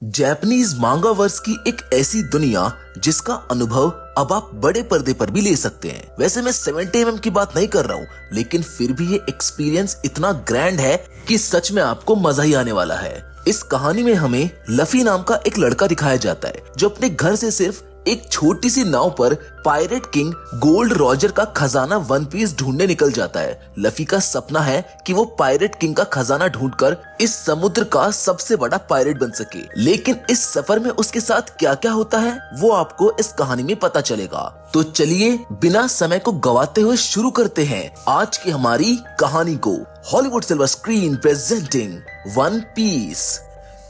Japanese मांगा verse की एक ऐसी दुनिया जिसका अनुभव अब आप बड़े पर्दे पर भी ले सकते हैं। वैसे मैं 70 mm की बात नहीं कर रहा हूँ, लेकिन फिर भी ये एक्सपीरियंस इतना ग्रैंड है कि सच में आपको मजा ही आने वाला है। इस कहानी में हमें लफी नाम का एक लड़का दिखाया जाता है जो अपने घर से सिर्फ एक छोटी सी नाव पर पायरेट किंग गोल्ड रॉजर का खजाना वन पीस ढूंढने निकल जाता है। लफी का सपना है कि वो पायरेट किंग का खजाना ढूंढकर इस समुद्र का सबसे बड़ा पायरेट बन सके, लेकिन इस सफर में उसके साथ क्या क्या होता है वो आपको इस कहानी में पता चलेगा। तो चलिए बिना समय को गवाते हुए शुरू करते हैं आज की हमारी कहानी को। Hollywood silver screen presenting One Piece.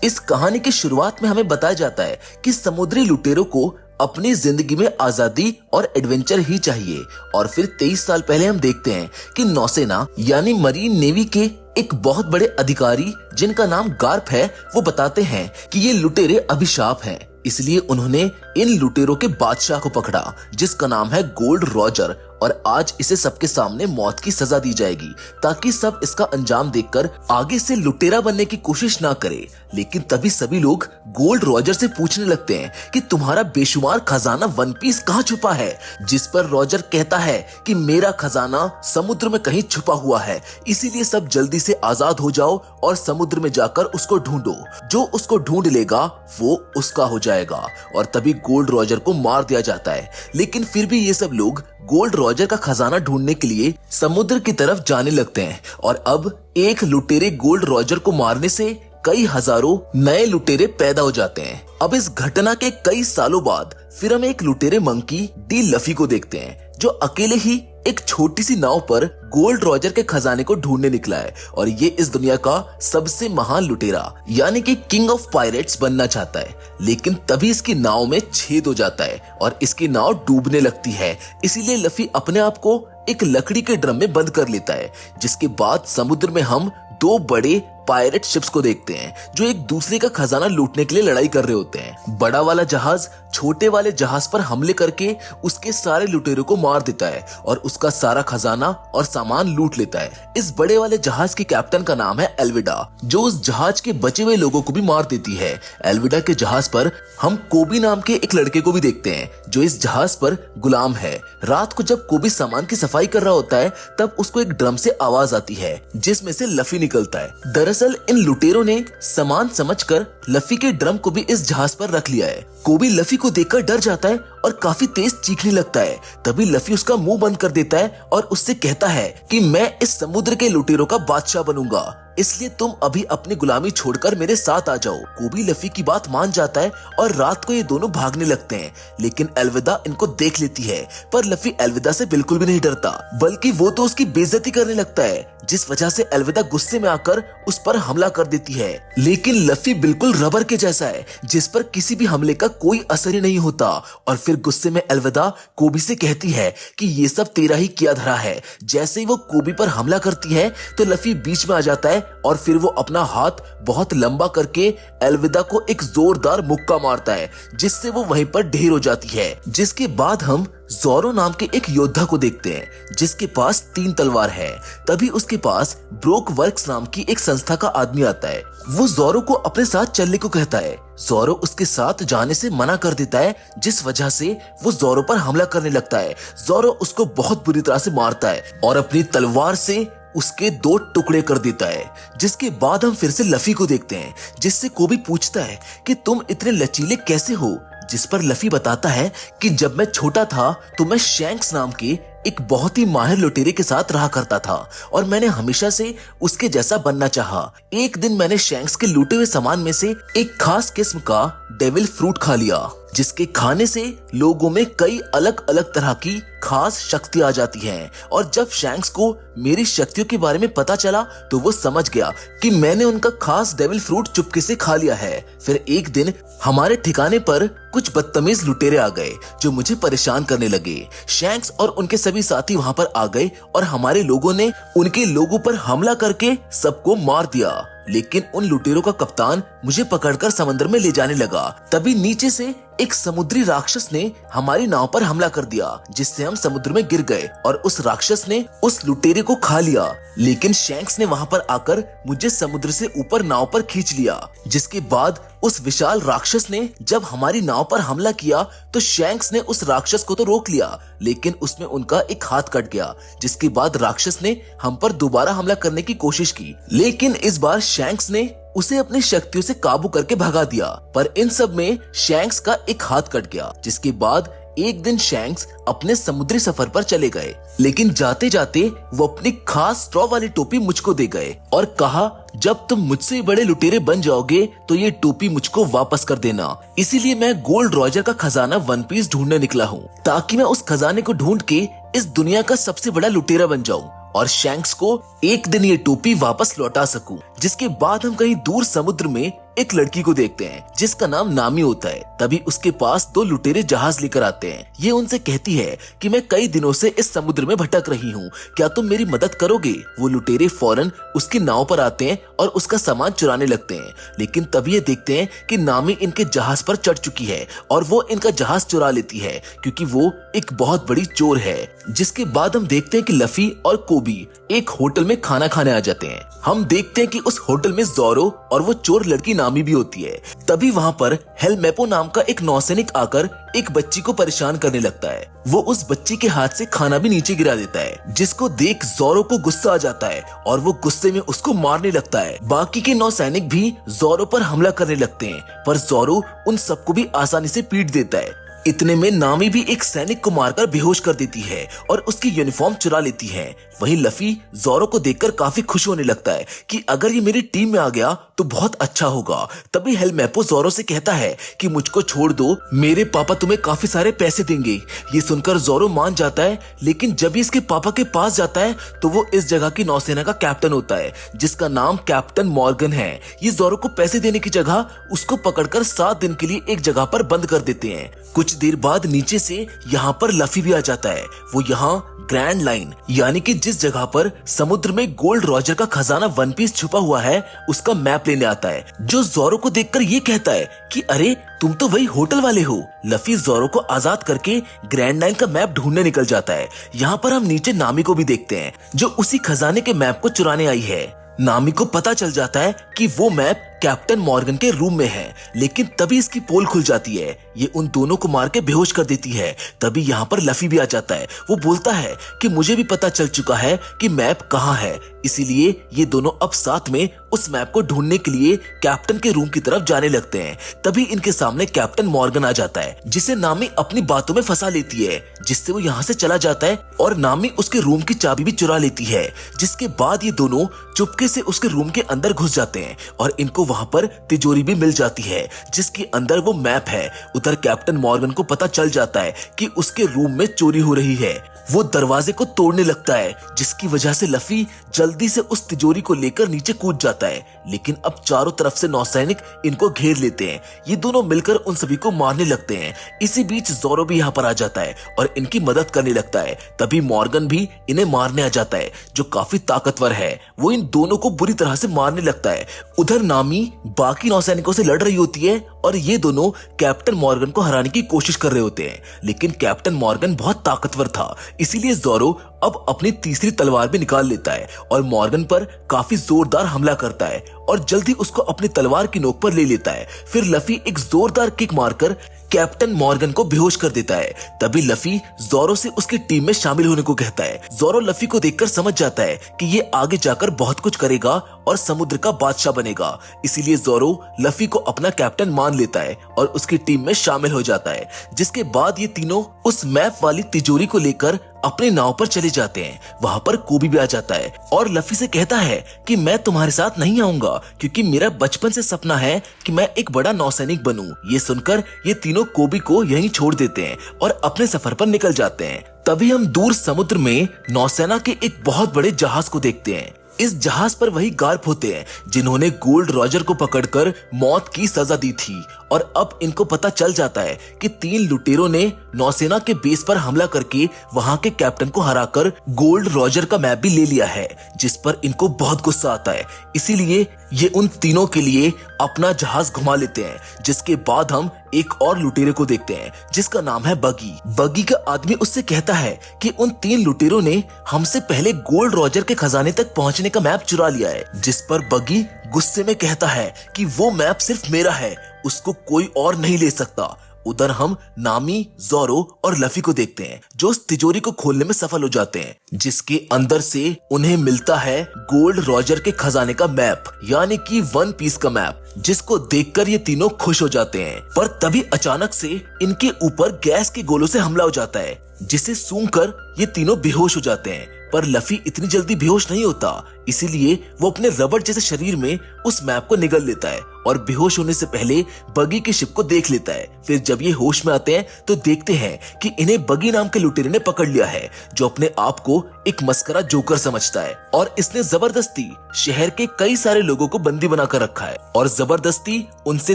इस कहानी की शुरुआत में हमें बताया जाता है कि समुद्री लुटेरों को अपनी जिंदगी में आजादी और एडवेंचर ही चाहिए, और फिर 23 साल पहले हम देखते हैं कि नौसेना यानी मरीन नेवी के एक बहुत बड़े अधिकारी जिनका नाम गार्प है, वो बताते हैं कि ये लुटेरे अभिशाप हैं। इसलिए उन्होंने इन लुटेरों के बादशाह को पकड़ा जिसका नाम है गोल्ड रॉजर, और आज इसे सबके सामने मौत की सजा दी जाएगी ताकि सब इसका अंजाम देखकर आगे से लुटेरा बनने की कोशिश ना करे। लेकिन तभी सभी लोग गोल्ड रॉजर से पूछने लगते हैं कि तुम्हारा बेशुमार खजाना वन पीस कहाँ छुपा है, जिस पर रॉजर कहता है कि मेरा खजाना समुद्र में कहीं छुपा हुआ है, इसीलिए सब जल्दी से आजाद हो जाओ और समुद्र में जाकर उसको ढूंढो। जो उसको ढूंढ लेगा वो उसका हो जाएगा। और तभी गोल्ड रॉजर को मार दिया जाता है। लेकिन फिर भी ये सब लोग गोल्ड रॉजर का खजाना ढूंढने के लिए समुद्र की तरफ जाने लगते हैं, और अब एक लुटेरे गोल्ड रॉजर को मारने से कई हजारों नए लुटेरे पैदा हो जाते हैं। अब इस घटना के कई सालों बाद फिर हम एक लुटेरे मंकी डी लफी को देखते हैं जो अकेले ही एक छोटी सी नाव पर गोल्ड रॉजर के खजाने को ढूंढने निकला है, और ये इस दुनिया का सबसे महान लुटेरा यानी कि किंग ऑफ पायरेट्स बनना चाहता है। लेकिन तभी इसकी नाव में छेद हो जाता है और इसकी नाव डूबने लगती है। इसीलिए लफी अपने आप को एक लकड़ी के ड्रम में बंद कर लेता है, जिसके बाद समुद्र में हम दो बड़े पायरेट शिप्स को देखते हैं जो एक दूसरे का खजाना लूटने के लिए लड़ाई कर रहे होते हैं। बड़ा वाला जहाज छोटे वाले जहाज पर हमले करके उसके सारे लुटेरों को मार देता है और उसका सारा खजाना और सामान लूट लेता है। इस बड़े वाले जहाज के कैप्टन का नाम है एल्विडा, जो उस जहाज के बचे हुए लोगों को भी मार देती है। एल्विडा के जहाज पर हम कोबी नाम के एक लड़के को भी देखते हैं जो इस जहाज पर गुलाम है। रात को जब कोबी सामान की सफाई कर रहा होता है तब उसको एक ड्रम से आवाज आती है जिसमें से लफी निकलता है। दरअसल इन लुटेरों ने सामान समझकर लफी के ड्रम को भी इस जहाज पर रख लिया है। कोबी लफी को देखकर डर जाता है और काफी तेज चीखने लगता है। तभी लफी उसका मुंह बंद कर देता है और उससे कहता है कि मैं इस समुद्र के लुटेरों का बादशाह बनूंगा, इसलिए तुम अभी अपनी गुलामी छोड़कर मेरे साथ आ जाओ। कोबी लफी की बात मान जाता है और रात को ये दोनों भागने लगते हैं, लेकिन अलविदा इनको देख लेती है। पर लफी अलविदा से बिल्कुल भी नहीं डरता, बल्कि वो तो उसकी बेइज्जती करने लगता है, जिस वजह से अलविदा गुस्से में आकर उस पर हमला कर देती है। लेकिन लफी बिल्कुल रबर के जैसा है जिस पर किसी भी हमले का कोई असर ही नहीं होता। और फिर गुस्से में अलविदा कोबी से कहती है कि ये सब तेरा ही किया धरा है। जैसे ही वो कोबी पर हमला करती है तो लफी बीच में आ जाता है और फिर वो अपना हाथ बहुत लंबा करके अलविदा को एक जोरदार मुक्का मारता है, जिससे वो वहीं पर ढेर हो जाती है। जिसके बाद हम जोरो नाम के एक योद्धा को देखते हैं जिसके पास 3 तलवार है। तभी उसके पास ब्रोक वर्क्स नाम की एक संस्था का आदमी आता है। वो जोरो को अपने साथ चलने को कहता है। जोरो उसके साथ जाने से मना कर देता है, जिस वजह से वो जोरो पर हमला करने लगता है। जोरो उसको बहुत बुरी तरह से मारता है और अपनी तलवार से उसके 2 टुकड़े कर देता है। जिसके बाद हम फिर से लफी को देखते हैं जिससे कोबी पूछता है कि तुम इतने लचीले कैसे हो, जिस पर लफी बताता है कि जब मैं छोटा था तो मैं शैंक्स नाम के एक बहुत ही माहिर लुटेरे के साथ रहा करता था और मैंने हमेशा से उसके जैसा बनना चाहा। एक दिन मैंने शैंक्स के लूटे हुए सामान में से एक खास किस्म का डेविल फ्रूट खा लिया, जिसके खाने से लोगों में कई अलग अलग तरह की खास शक्ति आ जाती हैं। और जब शैंक्स को मेरी शक्तियों के बारे में पता चला तो वो समझ गया कि मैंने उनका खास डेविल फ्रूट चुपके से खा लिया है। फिर एक दिन हमारे ठिकाने पर कुछ बदतमीज लुटेरे आ गए जो मुझे परेशान करने लगे। शैंक्स और उनके सभी साथी वहां पर आ गए और हमारे लोगों ने उनके लोगों पर हमला करके सबको मार दिया। लेकिन उन लुटेरों का कप्तान मुझे पकड़कर समंदर में ले जाने लगा। तभी नीचे से एक समुद्री राक्षस ने हमारी नाव पर हमला कर दिया, जिससे हम समुद्र में गिर गए और उस राक्षस ने उस लुटेरे को खा लिया। लेकिन शैंक्स ने वहां पर आकर मुझे समुद्र से ऊपर नाव पर खींच लिया। जिसके बाद उस विशाल राक्षस ने जब हमारी नाव पर हमला किया तो शैंक्स ने उस राक्षस को तो रोक लिया, लेकिन उसमें उनका एक हाथ कट गया। जिसके बाद राक्षस ने हम पर दोबारा हमला करने की कोशिश की, लेकिन इस बार शैंक्स ने उसे अपनी शक्तियों से काबू करके भगा दिया। पर इन सब में शैंक्स का एक हाथ कट गया। जिसके बाद एक दिन शैंक्स अपने समुद्री सफर पर चले गए, लेकिन जाते जाते वो अपनी खास स्ट्रॉ वाली टोपी मुझको दे गए और कहा, जब तुम मुझसे बड़े लुटेरे बन जाओगे तो ये टोपी मुझको वापस कर देना। इसीलिए मैं गोल्ड रॉजर का खजाना वन पीस ढूंढने निकला हूँ, ताकि मैं उस खजाने को ढूंढ के इस दुनिया का सबसे बड़ा लुटेरा बन जाऊं और शैंक्स को एक दिन ये टोपी वापस लौटा सकूं। जिसके बाद हम कहीं दूर समुद्र में एक लड़की को देखते हैं जिसका नाम नामी होता है। तभी उसके पास दो लुटेरे जहाज लेकर आते हैं। ये उनसे कहती है कि मैं कई दिनों से इस समुद्र में भटक रही हूँ, क्या तुम मेरी मदद करोगे? वो लुटेरे फौरन उसकी नाव पर आते हैं और उसका सामान चुराने लगते हैं। लेकिन तभी ये देखते हैं कि नामी इनके जहाज पर चढ़ चुकी है और वो इनका जहाज चुरा लेती है, क्योंकि वो एक बहुत बड़ी चोर है। जिसके बाद हम देखते हैं कि लफी और कोबी एक होटल में खाना खाने आ जाते हैं। हम देखते हैं कि उस होटल में जोरो और वो चोर लड़की नामी भी होती है। तभी वहाँ पर हेलमेपो नाम का एक नौसैनिक आकर एक बच्ची को परेशान करने लगता है। वो उस बच्ची के हाथ से खाना भी नीचे गिरा देता है, जिसको देख जोरो को गुस्सा आ जाता है और वो गुस्से में उसको मारने लगता है। बाकी के नौसैनिक भी जोरो पर हमला करने लगते हैं, पर जोरो उन सबको भी आसानी से पीट देता है। इतने में नामी भी एक सैनिक को मारकर बेहोश कर देती है और उसकी यूनिफॉर्म चुरा लेती है। वहीं लफी जोरो को देखकर काफी खुश होने लगता है कि अगर ये मेरी टीम में आ गया तो बहुत अच्छा होगा। तभी हेलमेपो जोरो से कहता है कि मुझको छोड़ दो, मेरे पापा तुम्हें काफी सारे पैसे देंगे। ये सुनकर जोरो मान जाता है, लेकिन जब इसके पापा के पास जाता है तो वो इस जगह की नौसेना का कैप्टन होता है, जिसका नाम कैप्टन मॉर्गन है। ये जोरो को पैसे देने की जगह उसको पकड़कर 7 दिन के लिए एक जगह पर बंद कर देते हैं। कुछ देर बाद नीचे से यहाँ पर लफी भी आ जाता है। वो यहाँ ग्रैंड लाइन यानी कि जिस जगह पर समुद्र में गोल्ड रॉजर का खजाना वन पीस छुपा हुआ है उसका मैप लेने आता है, जो जोरो को देखकर ये कहता है कि अरे तुम तो वही होटल वाले हो। लफी जोरो को आजाद करके ग्रैंड लाइन का मैप ढूंढने निकल जाता है। यहाँ पर हम नीचे नामी को भी देखते हैं, जो उसी खजाने के मैप को चुराने आई है। नामी को पता चल जाता है कि वो मैप कैप्टन मॉर्गन के रूम में है, लेकिन तभी इसकी पोल खुल जाती है। ये उन दोनों को मार के बेहोश कर देती है। तभी यहाँ पर लफी भी आ जाता है। वो बोलता है कि मुझे भी पता चल चुका है कि मैप कहाँ है, इसीलिए ये दोनों अब साथ में उस मैप को ढूंढने के लिए कैप्टन के रूम की तरफ जाने लगते हैं। तभी इनके सामने कैप्टन मॉर्गन आ जाता है, जिसे नामी अपनी बातों में फंसा लेती है, जिससे वो यहाँ से चला जाता है और नामी उसके रूम की चाबी भी चुरा लेती है। जिसके बाद ये दोनों चुपके से उसके रूम के अंदर घुस जाते हैं और इनको वहां पर तिजोरी भी मिल जाती है, जिसके अंदर वो मैप है। उधर कैप्टन मॉर्गन को पता चल जाता है कि उसके रूम में चोरी हो रही है। वो दरवाजे को तोड़ने लगता है, जिसकी वजह से लफी जल्दी से उस तिजोरी को लेकर नीचे कूद जाता है। लेकिन अब चारों तरफ से नौसैनिक इनको घेर लेते हैं। ये दोनों मिलकर उन सभी को मारने लगते हैं। इसी बीच जोरो भी यहाँ पर आ जाता है और इनकी मदद करने लगता है। तभी मॉर्गन भी इन्हें मारने आ जाता है, जो काफी ताकतवर है। वो इन दोनों को बुरी तरह से मारने लगता है। उधर नामी बाकी नौसैनिकों से लड़ रही होती है और ये दोनों कैप्टन मॉर्गन को हराने की कोशिश कर रहे होते हैं, लेकिन कैप्टन मॉर्गन बहुत ताकतवर था, इसीलिए जोरो अब अपनी तीसरी तलवार भी निकाल लेता है और मॉर्गन पर काफी जोरदार हमला करता है और जल्दी उसको अपनी तलवार की नोक पर ले लेता है। फिर लफी एक जोरदार किक मारकर कैप्टन मॉर्गन को बेहोश कर देता है। तभी लफी जोरो से उसकी टीम में शामिल होने को कहता है। जोरो लफी को देखकर समझ जाता है कि ये आगे जाकर बहुत कुछ करेगा और समुद्र का बादशाह बनेगा, इसीलिए जोरो लफी को अपना कैप्टन मान लेता है और उसकी टीम में शामिल हो जाता है। जिसके बाद ये तीनों उस मैप वाली तिजोरी को लेकर अपने नाव पर चले जाते हैं। वहां पर कोबी भी आ जाता है और लफी से कहता है कि मैं तुम्हारे साथ नहीं आऊंगा, क्योंकि मेरा बचपन से सपना है कि मैं एक बड़ा नौसैनिक बनूं। ये सुनकर ये तीनों कोबी को यहीं छोड़ देते हैं और अपने सफर पर निकल जाते हैं। तभी हम दूर समुद्र में नौसेना के एक बहुत बड़े जहाज को देखते हैं। इस जहाज पर वही गार्प होते हैं जिन्होंने गोल्ड रॉजर को पकड़कर मौत की सजा दी थी, और अब इनको पता चल जाता है कि 3 लुटेरों ने नौसेना के बेस पर हमला करके वहां के कैप्टन को हराकर गोल्ड रॉजर का मैप भी ले लिया है, जिस पर इनको बहुत गुस्सा आता है। इसीलिए ये उन तीनों के लिए अपना जहाज घुमा लेते हैं, जिसके बाद हम एक और लुटेरे को देखते हैं जिसका नाम है बगी। बगी का आदमी उससे कहता है कि उन 3 लुटेरों ने हमसे पहले गोल्ड रॉजर के खजाने तक पहुंचने का मैप चुरा लिया है, जिस पर बगी गुस्से में कहता है कि वो मैप सिर्फ मेरा है, उसको कोई और नहीं ले सकता। उधर हम नामी, ज़ोरो और लफी को देखते हैं जो उस तिजोरी को खोलने में सफल हो जाते हैं, जिसके अंदर से उन्हें मिलता है गोल्ड रॉजर के खजाने का मैप, यानी कि वन पीस का मैप, जिसको देखकर ये तीनों खुश हो जाते हैं। पर तभी अचानक से इनके ऊपर गैस के गोलों से हमला हो जाता है, जिसे सूंघकर ये तीनों बेहोश हो जाते हैं। पर लफी इतनी जल्दी बेहोश नहीं होता, इसीलिए वो अपने रबड़ जैसे शरीर में उस मैप को निगल लेता है और बेहोश होने से पहले बगी की शिप को देख लेता है। फिर जब ये होश में आते हैं तो देखते हैं कि इन्हें बगी नाम के लुटेरे ने पकड़ लिया है, जो अपने आप को एक मस्करा जोकर समझता है और इसने जबरदस्ती शहर के कई सारे लोगों को बंदी बनाकर रखा है और जबरदस्ती उनसे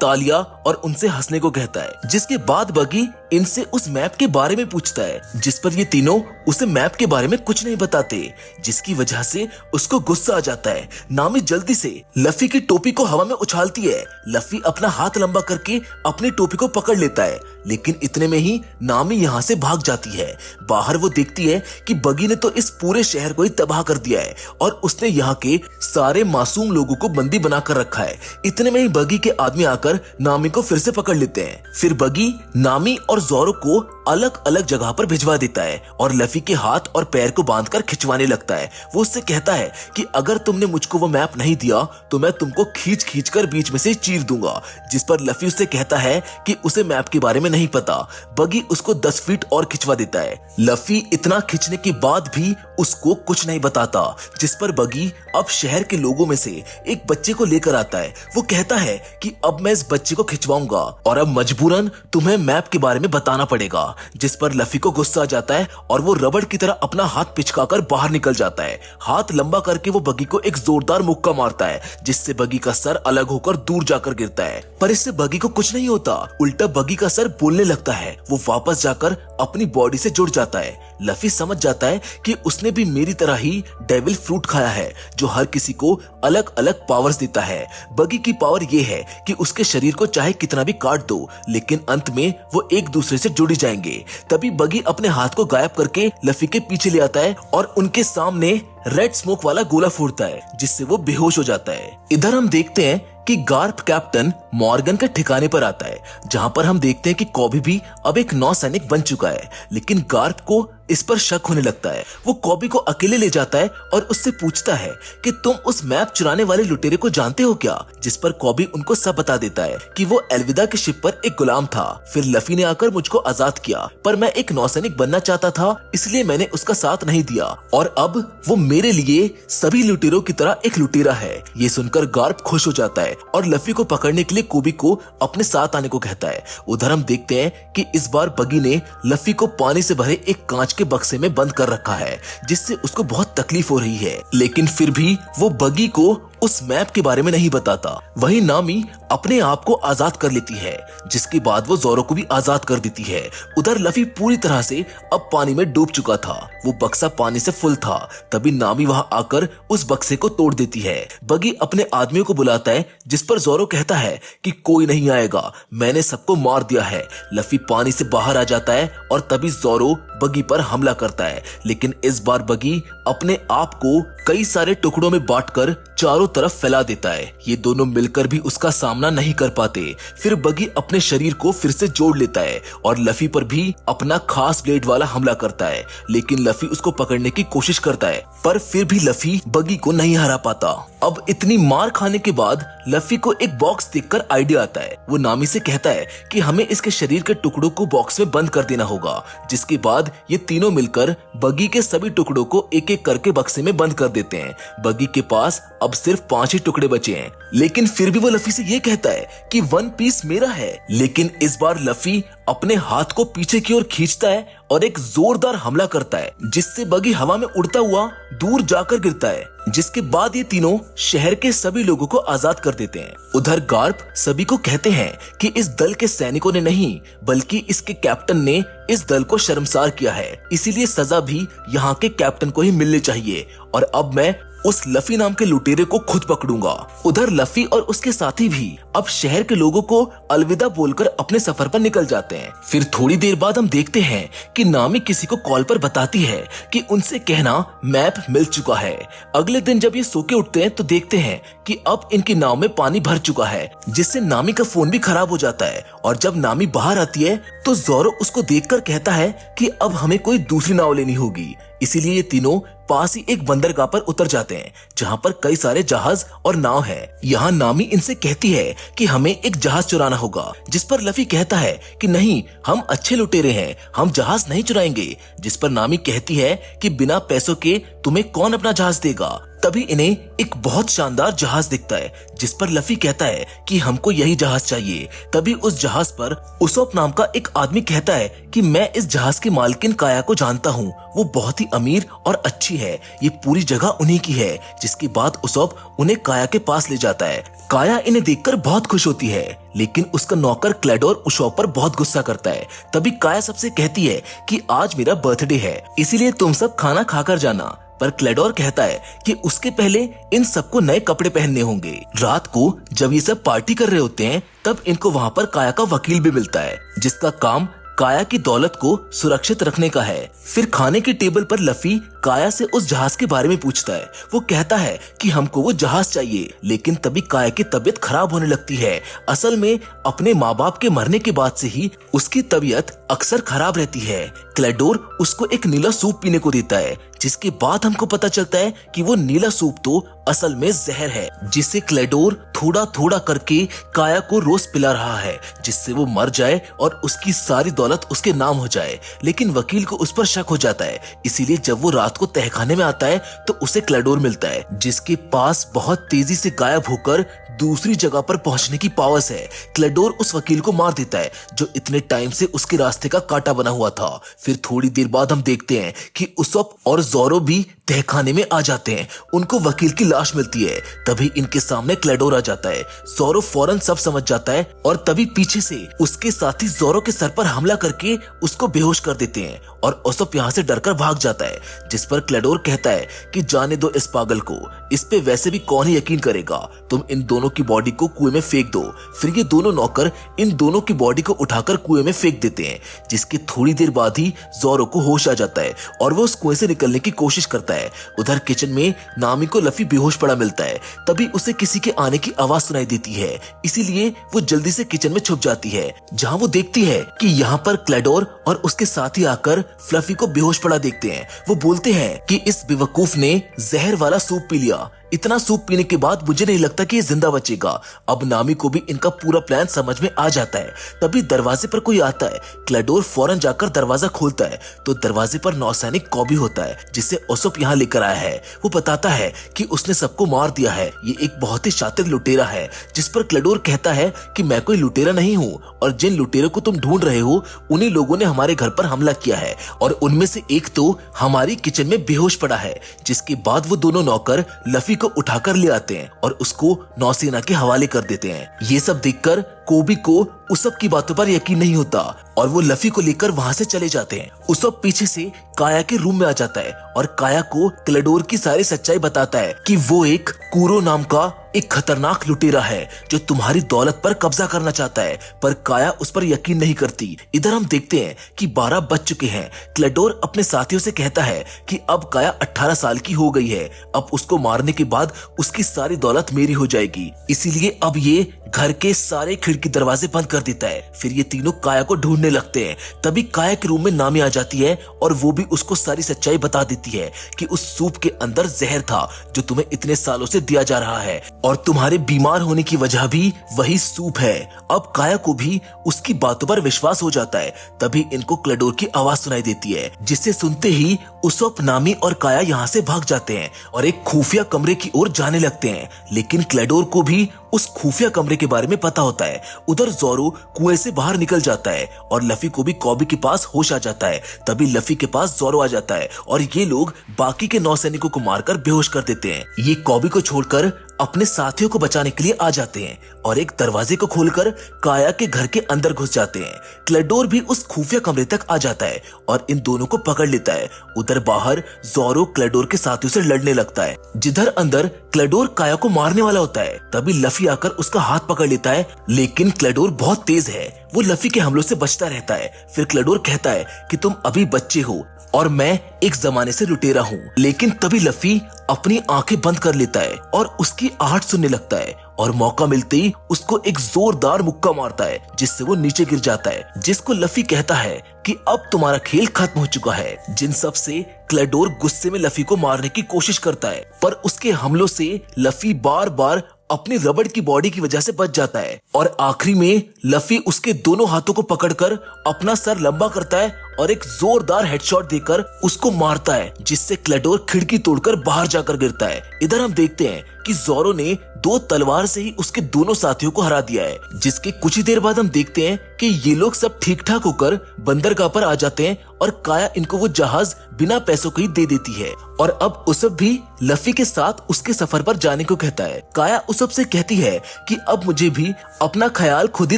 तालियां और उनसे हंसने को कहता है। जिसके बाद बगी इनसे उस मैप के बारे में पूछता है, जिस पर ये तीनों उसे मैप के बारे में कुछ नहीं बताते, जिसकी वजह से उसको गुस्सा आ जाता है। नामी जल्दी से लफी की टोपी को हवा में उछालती है। लफी अपना हाथ लंबा करके अपनी टोपी को पकड़ लेता है, लेकिन इतने में ही नामी यहाँ से भाग जाती है। बाहर वो देखती है कि बगी ने तो इस पूरे शहर को ही तबाह कर दिया है और उसने यहाँ के सारे मासूम लोगों को बंदी बनाकर रखा है। इतने में ही बगी के आदमी आकर नामी को फिर से पकड़ लेते हैं। फिर बगी नामी और ज़ोरो को अलग अलग जगह पर भिजवा देता है और लफी के हाथ और पैर को बांधकर खिंचवाने लगता है। वो उससे कहता है कि अगर तुमने मुझको वो मैप नहीं दिया तो मैं तुमको खींच खींच कर बीच में से चीर दूंगा। जिस पर लफी उससे कहता है कि उसे मैप के बारे में नहीं पता। बगी उसको 10 फीट और खिंचवा देता है। लफी इतना खींचने के बाद भी उसको कुछ नहीं बताता, जिस पर बगी अब शहर के लोगों में से एक बच्चे को लेकर आता है। वो कहता है कि अब मैं इस बच्चे को खिंचवाऊंगा और अब मजबूरन तुम्हें मैप के बारे में बताना पड़ेगा। जिस पर लफी को गुस्सा आ जाता है और वो रबड़ की तरह अपना हाथ पिचकाकर बाहर निकल जाता है। हाथ लंबा करके वो बगी को एक जोरदार मुक्का मारता है, जिससे बगी का सर अलग होकर दूर जाकर गिरता है। पर इससे बगी को कुछ नहीं होता, उल्टा बगी का सर बोलने लगता है। वो वापस जाकर अपनी बॉडी से जुड़ जाता है। लफी समझ जाता है कि उसने भी मेरी तरह ही डेविल फ्रूट खाया है, जो हर किसी को अलग अलग पावर्स देता है। बगी की पावर ये है कि उसके शरीर को चाहे कितना भी काट दो, लेकिन अंत में वो एक दूसरे से जुड़ जाएंगे। तभी बगी अपने हाथ को गायब करके लफी के पीछे ले आता है और उनके सामने रेड स्मोक वाला गोला फोड़ता है, जिससे वो बेहोश हो जाता है। इधर हम देखते हैं कि गार्प कैप्टन मॉर्गन के ठिकाने पर आता है, जहां पर हम देखते हैं कि कॉबी भी अब एक नौसैनिक बन चुका है। लेकिन गार्प को इस पर शक होने लगता है। वो कॉबी को अकेले ले जाता है और उससे पूछता है कि तुम उस मैप चुराने वाले लुटेरे को जानते हो क्या? जिस पर कॉबी उनको सब बता देता है कि वो अलविदा के शिप पर एक गुलाम था। फिर लफी ने आकर मुझको आजाद किया, पर मैं एक नौसैनिक बनना चाहता था, इसलिए मैंने उसका साथ नहीं दिया और अब वो मेरे लिए सभी लुटेरों की तरह एक लुटेरा है। ये सुनकर गार्प खुश हो जाता है और लफी को पकड़ने के लिए कॉबी को अपने साथ आने को कहता है। उधर हम देखते हैं कि इस बार बगी ने लफी को पानी से भरे एक कांच के बक्से में बंद कर रखा है, जिससे उसको बहुत तकलीफ हो रही है। लेकिन फिर भी वो बगी को उस मैप के बारे में नहीं बताता। वहीं नामी अपने आप को आजाद कर लेती है, जिसके बाद वो ज़ोरो को भी आजाद कर देती है। उधर लफी पूरी तरह से अब पानी में डूब चुका था। वो बक्सा पानी से फुल था। तभी नामी वहां आकर उस बक्से को तोड़ देती है। बगी अपने आदमियों को बुलाता है, जिस पर ज़ोरो कहता है कि कोई नहीं आएगा, मैंने सबको मार दिया है। लफी पानी से बाहर आ जाता है और तभी ज़ोरो बगी पर हमला करता है, लेकिन इस बार बगी अपने आप को कई सारे टुकड़ों में बांटकर चारों तरफ फैला देता है। ये दोनों मिलकर भी उसका सामना नहीं कर पाते। फिर बगी अपने शरीर को फिर से जोड़ लेता है और लफी पर भी अपना खास ब्लेड वाला हमला करता है, लेकिन लफी उसको पकड़ने की कोशिश करता है, पर फिर भी लफी बगी को नहीं हरा पाता। अब इतनी मार खाने के बाद लफी को एक बॉक्स देखकर आइडिया आता है। वो नामी से कहता है कि हमें इसके शरीर के टुकड़ों को बॉक्स में बंद कर देना होगा, जिसके बाद ये तीनों मिलकर बगी के सभी टुकड़ों को एक एक करके बक्से में बंद कर देते हैं। बगी के पास अब सिर्फ 5 ही टुकड़े बचे हैं, लेकिन फिर भी वो लफी से ये कहता है कि वन पीस मेरा है। लेकिन इस बार लफी अपने हाथ को पीछे की ओर खींचता है और एक जोरदार हमला करता है, जिससे बगी हवा में उड़ता हुआ दूर जाकर गिरता है, जिसके बाद ये तीनों शहर के सभी लोगों को आजाद कर देते हैं। उधर गार्प सभी को कहते हैं कि इस दल के सैनिकों ने नहीं, बल्कि इसके कैप्टन ने इस दल को शर्मसार किया है, इसीलिए सजा भी यहाँ के कैप्टन को ही मिलनी चाहिए और अब मैं उस लफी नाम के लुटेरे को खुद पकड़ूंगा। उधर लफी और उसके साथी भी अब शहर के लोगों को अलविदा बोलकर अपने सफर पर निकल जाते हैं। फिर थोड़ी देर बाद हम देखते हैं कि नामी किसी को कॉल पर बताती है कि उनसे कहना मैप मिल चुका है। अगले दिन जब ये सो के उठते हैं तो देखते हैं कि अब इनकी नाव में पानी भर चुका है, जिससे नामी का फोन भी खराब हो जाता है। और जब नामी बाहर आती है तो ज़ोरो उसको देखकर कहता है कि अब हमें कोई दूसरी नाव लेनी होगी। इसीलिए ये तीनों पास ही एक बंदरगाह पर उतर जाते हैं, जहाँ पर कई सारे जहाज और नाव हैं। यहाँ नामी इनसे कहती है कि हमें एक जहाज चुराना होगा, जिस पर लफी कहता है कि नहीं, हम अच्छे लुटेरे हैं, हम जहाज नहीं चुराएंगे। जिस पर नामी कहती है कि बिना पैसों के तुम्हें कौन अपना जहाज देगा। तभी इन्हें एक बहुत शानदार जहाज दिखता है, जिस पर लफी कहता है कि हमको यही जहाज चाहिए। तभी उस जहाज पर उसोप नाम का एक आदमी कहता है कि मैं इस जहाज की मालकिन काया को जानता हूँ, वो बहुत ही अमीर और अच्छी है, ये पूरी जगह उन्हीं की है। जिसके बाद उसोप उन्हें काया के पास ले जाता है। काया इन्हें देखकर बहुत खुश होती है, लेकिन उसका नौकर क्लेडोर उसोप पर बहुत गुस्सा करता है। तभी काया सबसे कहती है कि आज मेरा बर्थडे है, इसीलिए तुम सब खाना खाकर जाना। पर क्लेडोर कहता है कि उसके पहले इन सबको नए कपड़े पहनने होंगे। रात को जब ये सब पार्टी कर रहे होते हैं तब इनको वहाँ पर काया का वकील भी मिलता है, जिसका काम काया की दौलत को सुरक्षित रखने का है। फिर खाने की टेबल पर लफी काया से उस जहाज के बारे में पूछता है। वो कहता है कि हमको वो जहाज चाहिए, लेकिन तभी काया की तबीयत खराब होने लगती है। असल में अपने माँ बाप के मरने के बाद से ही उसकी तबीयत अक्सर खराब रहती है। क्लेडोर उसको एक नीला सूप पीने को देता है, जिसके बाद हमको पता चलता है कि वो नीला सूप तो असल में जहर है, जिसे क्लेडोर थोड़ा थोड़ा करके काया को रोज पिला रहा है, जिससे वो मर जाए और उसकी सारी दौलत उसके नाम हो जाए। लेकिन वकील को उस पर शक हो जाता है, इसीलिए जब वो रात को तहखाने में आता है तो उसे क्लेडोर मिलता है, जिसके पास बहुत तेजी से गायब होकर दूसरी जगह पर पहुंचने की पावर्स है। क्लेडोर उस वकील को मार देता है जो इतने टाइम से उसके रास्ते का कांटा बना हुआ था। फिर थोड़ी देर बाद हम देखते हैं कि उसोप और ज़ोरो भी तहखाने में आ जाते हैं। उनको वकील की लाश मिलती है। तभी इनके सामने क्लेडोर आ जाता है। ज़ोरो फौरन सब समझ जाता है और तभी पीछे से उसके साथी ज़ोरो के सर पर हमला करके उसको बेहोश कर देते हैं और उसोप यहाँ से डरकर भाग जाता है। जिस पर क्लेडोर कहता है कि जाने दो इस पागल को, इस पे वैसे भी कौन ही यकीन करेगा, तुम इन दोनों की बॉडी को कुएं में फेंक दो। फिर ये दोनों नौकर इन दोनों की बॉडी को उठाकर कुएं में फेंक देते हैं, जिसके थोड़ी देर बाद ही ज़ोरो को होश आ जाता है और वो उस कुएं से निकलने की कोशिश करता है। उधर किचन में नामी को लफी बेहोश पड़ा मिलता है। तभी उसे किसी के आने की आवाज सुनाई देती है, इसीलिए वो जल्दी से किचन में छुप जाती है, जहां वो देखती है कि यहाँ पर क्लेडोर और उसके साथी आकर फ्लफी को बेहोश पड़ा देखते हैं। वो बोलते हैं कि इस बेवकूफ ने जहर वाला सूप पी लिया, इतना सूप पीने के बाद मुझे नहीं लगता कि ये जिंदा बचेगा। अब नामी को भी इनका पूरा प्लान समझ में आ जाता है। तभी दरवाजे पर कोई आता है। क्लेडोर फौरन जाकर दरवाजा खोलता है तो दरवाजे पर नौसैनिक कॉबी होता है, जिसे ओसोप यहाँ लेकर आया है। वो बताता है कि उसने सबको मार दिया है, ये एक बहुत ही शातिर लुटेरा है। जिस पर क्लेडोर कहता है कि मैं कोई लुटेरा नहीं हूँ और जिन लुटेरों को तुम ढूंढ रहे हो उन्हीं लोगों ने हमारे घर पर हमला किया है और उनमें से एक तो हमारी किचन में बेहोश पड़ा है। जिसके बाद वो दोनों नौकर लफी को उठाकर ले आते हैं और उसको नौसेना के हवाले कर देते हैं। ये सब देखकर कोबी को उसप की बातों पर यकीन नहीं होता और वो लफी को लेकर वहां से चले जाते हैं। उसप पीछे से काया के रूम में आ जाता है और काया को क्लेडोर की सारी सच्चाई बताता है कि वो एक कूरो नाम का एक खतरनाक लुटेरा है जो तुम्हारी दौलत पर कब्जा करना चाहता है, पर काया उस पर यकीन नहीं करती। इधर हम देखते हैं कि 12 बज चुके हैं। क्लेडोर अपने साथियों से कहता है कि अब काया 18 साल की हो गई है, अब उसको मारने के बाद उसकी सारी दौलत मेरी हो जाएगी, इसीलिए अब ये घर के सारे खिड़की दरवाजे बंद कर देता है। फिर ये तीनों काया को ढूंढने लगते हैं। तभी काया के रूम में नामी आ जाती है और वो भी उसको सारी सच्चाई बता देती है कि उस सूप के अंदर जहर था जो तुम्हें इतने सालों से दिया जा रहा है और तुम्हारे बीमार होने की वजह भी वही सूप है। अब काया को भी उसकी बातों पर विश्वास हो जाता है। तभी इनको क्लेडोर की आवाज सुनाई देती है, जिसे सुनते ही उसोप, नामी और काया यहाँ से भाग जाते हैं और एक खुफिया कमरे की ओर जाने लगते हैं। लेकिन क्लेडोर को भी उस खुफिया कमरे के बारे में पता होता है। उधर ज़ोरो कुएं से बाहर निकल जाता है और लफी को भी कॉबी के पास होश आ जाता है। तभी लफी के पास ज़ोरो आ जाता है और ये लोग बाकी के नौसैनिकों को मारकर बेहोश कर देते हैं। ये कॉबी को छोड़कर अपने साथियों को बचाने के लिए आ जाते हैं और एक दरवाजे को खोलकर काया के घर के अंदर घुस जाते हैं। क्लेडोर भी उस खुफिया कमरे तक आ जाता है और इन दोनों को पकड़ लेता है। उधर बाहर ज़ोरो क्लेडोर के साथियों से लड़ने लगता है। जिधर अंदर क्लेडोर काया को मारने वाला होता है, तभी लफी आकर उसका हाथ पकड़ लेता है, लेकिन क्लेडोर बहुत तेज है, वो लफी के हमलों से बचता रहता है। फिर क्लेडोर कहता है कि तुम अभी बच्चे हो और मैं एक जमाने से लुटेरा हूँ। लेकिन तभी लफी अपनी आंखें बंद कर लेता है और उसकी आहट सुनने लगता है और मौका मिलते ही उसको एक जोरदार मुक्का मारता है, जिससे वो नीचे गिर जाता है। जिसको लफी कहता है कि अब तुम्हारा खेल खत्म हो चुका है। जिन सब से क्लेडोर गुस्से में लफी को मारने की कोशिश करता है, पर उसके हमलों से लफी बार बार अपनी रबड़ की बॉडी की वजह से बच जाता है और आखिरी में लफी उसके दोनों हाथों को पकड़कर अपना सर लंबा करता है और एक जोरदार हेडशॉट देकर उसको मारता है, जिससे क्लेडोर खिड़की तोड़कर बाहर जाकर गिरता है। इधर हम देखते हैं कि ज़ोरो ने 2 तलवार से ही उसके दोनों साथियों को हरा दिया है। जिसके कुछ ही देर बाद हम देखते हैं कि ये लोग सब ठीक ठाक होकर बंदरगाह पर आ जाते हैं और काया इनको वो जहाज बिना पैसों के ही दे देती है और अब उसब भी लफी के साथ उसके सफर पर जाने को कहता है। काया उसब से कहती है कि अब मुझे भी अपना ख्याल खुद ही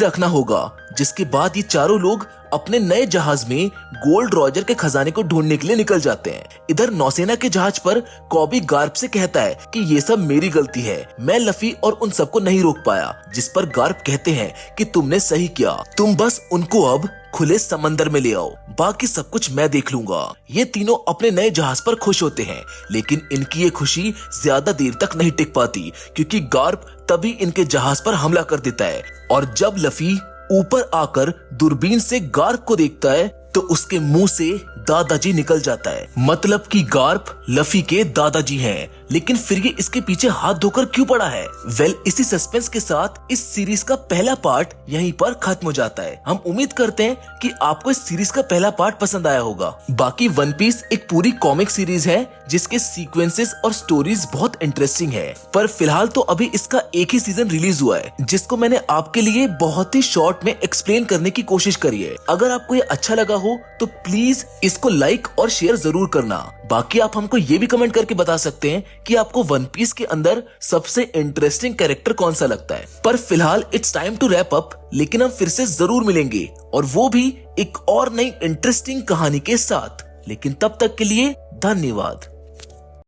रखना होगा। जिसके बाद ये चारों लोग अपने नए जहाज में गोल्ड रॉजर के खजाने को ढूंढने के लिए निकल जाते हैं। इधर नौसेना के जहाज पर कॉबी गार्प से कहता है कि ये सब मेरी गलती है, मैं लफी और उन सबको नहीं रोक पाया। जिस पर गार्प कहते हैं कि तुमने सही किया, तुम बस उनको अब खुले समंदर में ले आओ, बाकी सब कुछ मैं देख लूंगा। ये तीनों अपने नए जहाज पर खुश होते हैं, लेकिन इनकी ये खुशी ज्यादा देर तक नहीं टिक पाती, क्योंकि गार्प तभी इनके जहाज पर हमला कर देता है और जब लफी ऊपर आकर दूरबीन से गार्प को देखता है तो उसके मुंह से दादाजी निकल जाता है। मतलब कि गार्प लफी के दादाजी हैं, लेकिन फिर ये इसके पीछे हाथ धोकर क्यों पड़ा है? इसी सस्पेंस के साथ इस सीरीज का पहला पार्ट यहीं पर खत्म हो जाता है। हम उम्मीद करते हैं कि आपको इस सीरीज का पहला पार्ट पसंद आया होगा। बाकी वन पीस एक पूरी कॉमिक सीरीज है जिसके सीक्वेंसेस और स्टोरीज बहुत इंटरेस्टिंग है, पर फिलहाल तो अभी इसका एक ही सीजन रिलीज हुआ है, जिसको मैंने आपके लिए बहुत ही शॉर्ट में एक्सप्लेन करने की कोशिश करी है। अगर आपको ये अच्छा लगा हो तो प्लीज इसको लाइक और शेयर जरूर करना। बाकी आप हमको ये भी कमेंट करके बता सकते हैं कि आपको वन पीस के अंदर सबसे इंटरेस्टिंग कैरेक्टर कौन सा लगता है। पर फिलहाल it's time to wrap up, लेकिन हम फिर से जरूर मिलेंगे और वो भी एक और नई इंटरेस्टिंग कहानी के साथ। लेकिन तब तक के लिए धन्यवाद।